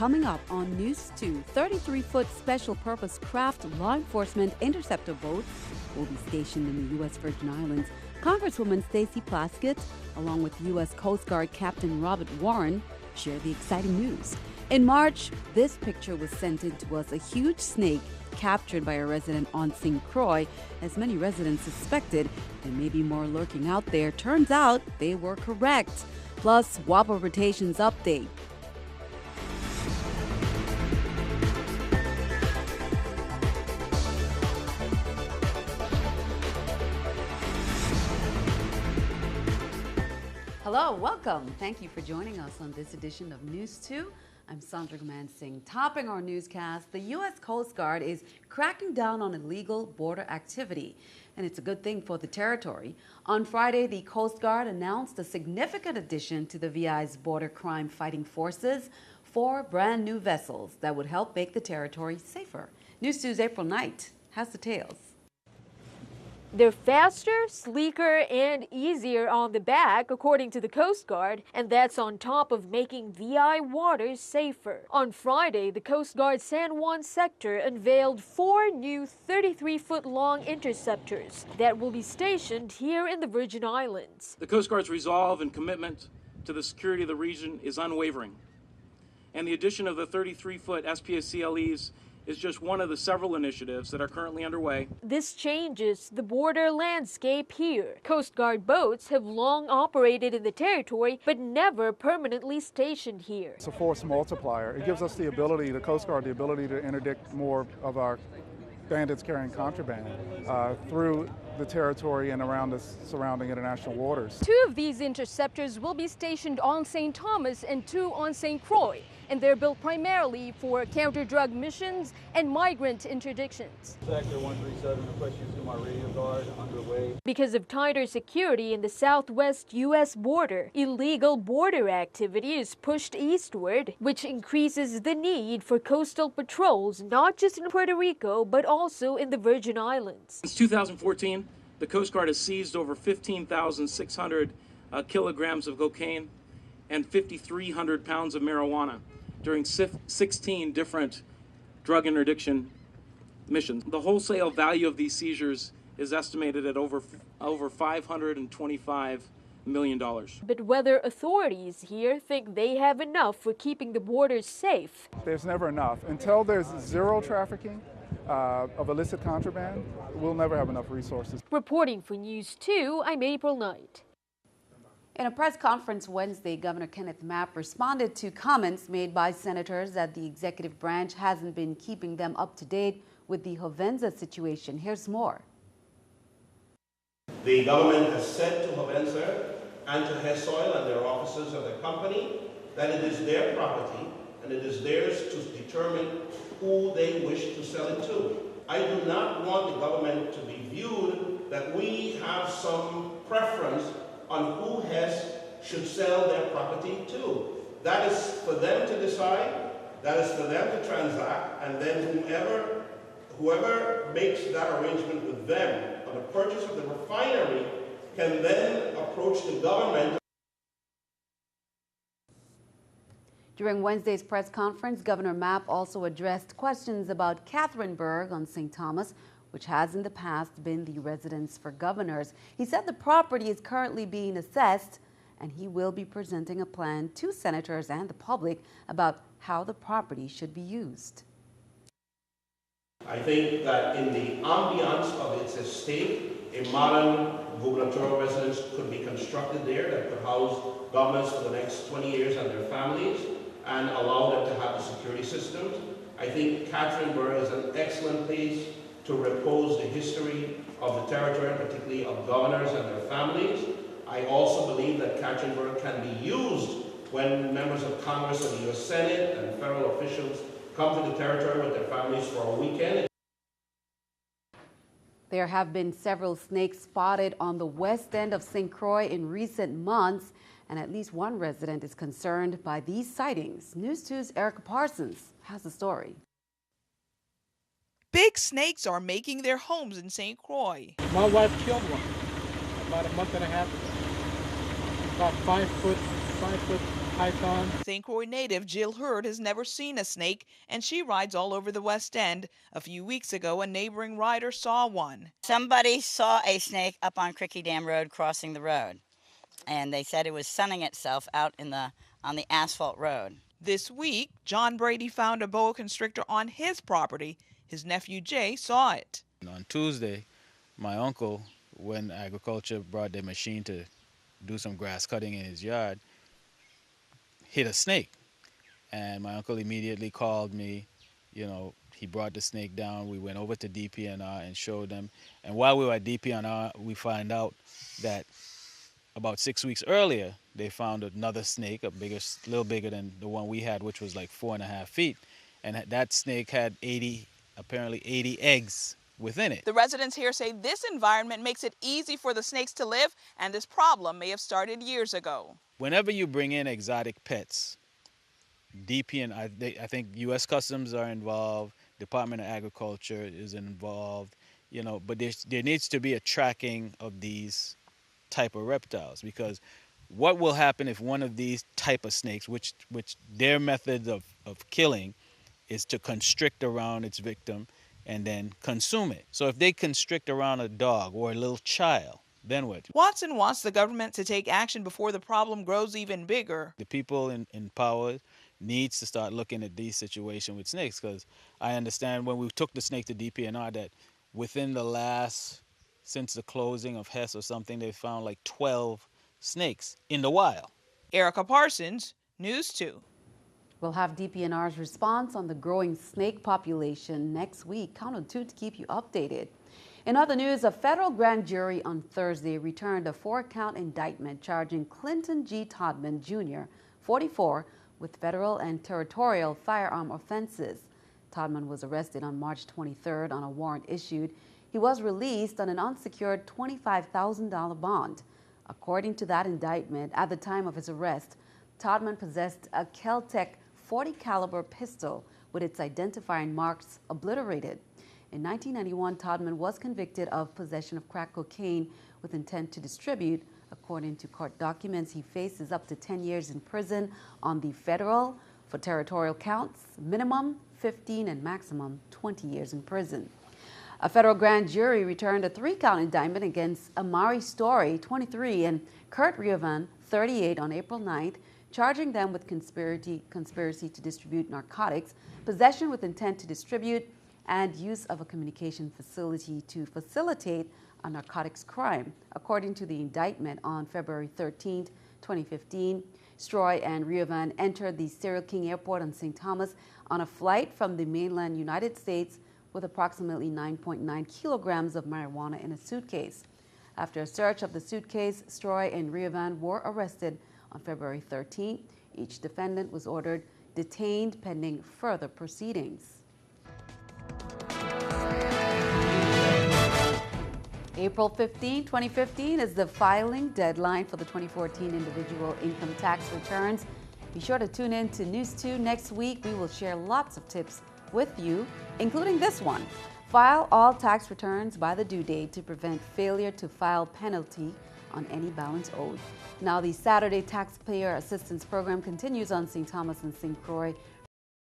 Coming up on News 2, 33-foot special purpose craft law enforcement interceptor boats will be stationed in the U.S. Virgin Islands. Congresswoman Stacey Plaskett, along with U.S. Coast Guard Captain Robert Warren, share the exciting news. In March, this picture was sent in to us, a huge snake captured by a resident on St. Croix. As many residents suspected there may be more lurking out there, turns out they were correct. Plus, Whopper Rotations update. Hello, welcome. Thank you for joining us on this edition of News 2. I'm Sandra Singh. Topping our newscast, the U.S. Coast Guard is cracking down on illegal border activity, and it's a good thing for the territory. On Friday, the Coast Guard announced a significant addition to the VI's border crime fighting forces, 4 brand new vessels that would help make the territory safer. News 2's April Knight has the tales. They're faster, sleeker, and easier on the back, according to the Coast Guard, and that's on top of making VI waters safer. On Friday, the Coast Guard San Juan sector unveiled 4 new 33-foot-long interceptors that will be stationed here in the Virgin Islands. The Coast Guard's resolve and commitment to the security of the region is unwavering, and the addition of the 33-foot SPSCLEs is just one of the several initiatives that are currently underway. This changes the border landscape here. Coast Guard boats have long operated in the territory, but never permanently stationed here. It's a force multiplier. It gives us the ability, the Coast Guard, the ability to interdict more of our bandits carrying contraband through the territory and around the surrounding international waters. 2 of these interceptors will be stationed on St. Thomas and 2 on St. Croix, and they're built primarily for counter-drug missions and migrant interdictions. Sector 137, request use of my radio guard underway. Because of tighter security in the southwest U.S. border, illegal border activity is pushed eastward, which increases the need for coastal patrols, not just in Puerto Rico, but also in the Virgin Islands. Since 2014, the Coast Guard has seized over 15,600 kilograms of cocaine and 5,300 pounds of marijuana during 16 different drug interdiction missions. The wholesale value of these seizures is estimated at over $525 million. But whether authorities here think they have enough for keeping the borders safe. There's never enough. Until there's zero trafficking of illicit contraband, we'll never have enough resources. Reporting for News 2, I'm April Knight. In a press conference Wednesday, Governor Kenneth Mapp responded to comments made by senators that the executive branch hasn't been keeping them up to date with the Hovenza situation. Here's more. The government has said to Hovenza and to Hessoil and their officers of the company that it is their property and it is theirs to determine who they wish to sell it to. I do not want the government to be viewed that we have some preference on who Hess should sell their property to. That is for them to decide, that is for them to transact, and then whoever makes that arrangement with them on the purchase of the refinery can then approach the government. During Wednesday's press conference, Governor Mapp also addressed questions about Catherineburg on St. Thomas, which has in the past been the residence for governors. He said the property is currently being assessed, and he will be presenting a plan to senators and the public about how the property should be used. I think that in the ambiance of its estate, a modern gubernatorial residence could be constructed there that could house governors for the next 20 years and their families and allow them to have the security systems. I think Catherineburg is an excellent place to repose the history of the territory, particularly of governors and their families. I also believe that Catherineburg can be used when members of Congress and the U.S. Senate and federal officials come to the territory with their families for a weekend. There have been several snakes spotted on the west end of St. Croix in recent months, and at least one resident is concerned by these sightings. News 2's Erica Parsons has the story. Big snakes are making their homes in St. Croix. My wife killed one about a month and a half ago. About 5 foot python. St. Croix native Jill Hurd has never seen a snake, and she rides all over the West End. A few weeks ago, a neighboring rider saw one. Somebody saw a snake up on Cricky Dam Road crossing the road, and they said it was sunning itself out on the asphalt road. This week, John Brady found a boa constrictor on his property. His nephew Jay saw it. On Tuesday, my uncle, when agriculture brought their machine to do some grass cutting in his yard, hit a snake. And my uncle immediately called me. You know, he brought the snake down. We went over to DPNR and showed them. And while we were at DPNR, we find out that about 6 weeks earlier, they found another snake, a little bigger than the one we had, which was like 4.5 feet. And that snake had apparently 80 eggs within it. The residents here say this environment makes it easy for the snakes to live, and this problem may have started years ago. Whenever you bring in exotic pets, I think U.S. Customs are involved, Department of Agriculture is involved, you know, but there needs to be a tracking of these type of reptiles, because what will happen if one of these type of snakes, which their method of killing is to constrict around its victim and then consume it. So if they constrict around a dog or a little child, then what? Watson wants the government to take action before the problem grows even bigger. The people in power needs to start looking at these situations with snakes, because I understand when we took the snake to DPNR that within since the closing of Hess or something, they found like 12 snakes in the wild. Erica Parsons, News 2. We'll have DPNR's response on the growing snake population next week. Count on 2 to keep you updated. In other news, a federal grand jury on Thursday returned a 4-count indictment charging Clinton G. Todman, Jr., 44, with federal and territorial firearm offenses. Todman was arrested on March 23rd on a warrant issued. He was released on an unsecured $25,000 bond. According to that indictment, at the time of his arrest, Todman possessed a Kel-Tec .40 caliber pistol with its identifying marks obliterated. In 1991, Todman was convicted of possession of crack cocaine with intent to distribute. According to court documents, he faces up to 10 years in prison on the federal. For territorial counts, minimum 15 and maximum 20 years in prison. A federal grand jury returned a 3-count indictment against Amari Story, 23, and Kurt Riovan, 38, on April 9th, charging them with conspiracy to distribute narcotics, possession with intent to distribute, and use of a communication facility to facilitate a narcotics crime. According to the indictment, on February 13, 2015, Stroy and Riovan entered the Serial King Airport on St. Thomas on a flight from the mainland United States with approximately 9.9 kilograms of marijuana in a suitcase. After a search of the suitcase, Stroy and Riovan were arrested on February 13. Each defendant was ordered detained pending further proceedings. April 15, 2015 is the filing deadline for the 2014 individual income tax returns. Be sure to tune in to News 2 next week. We will share lots of tips with you, including this one. File all tax returns by the due date to prevent failure to file penalty on any balance owed. Now, the Saturday Taxpayer Assistance Program continues on St. Thomas and St. Croix.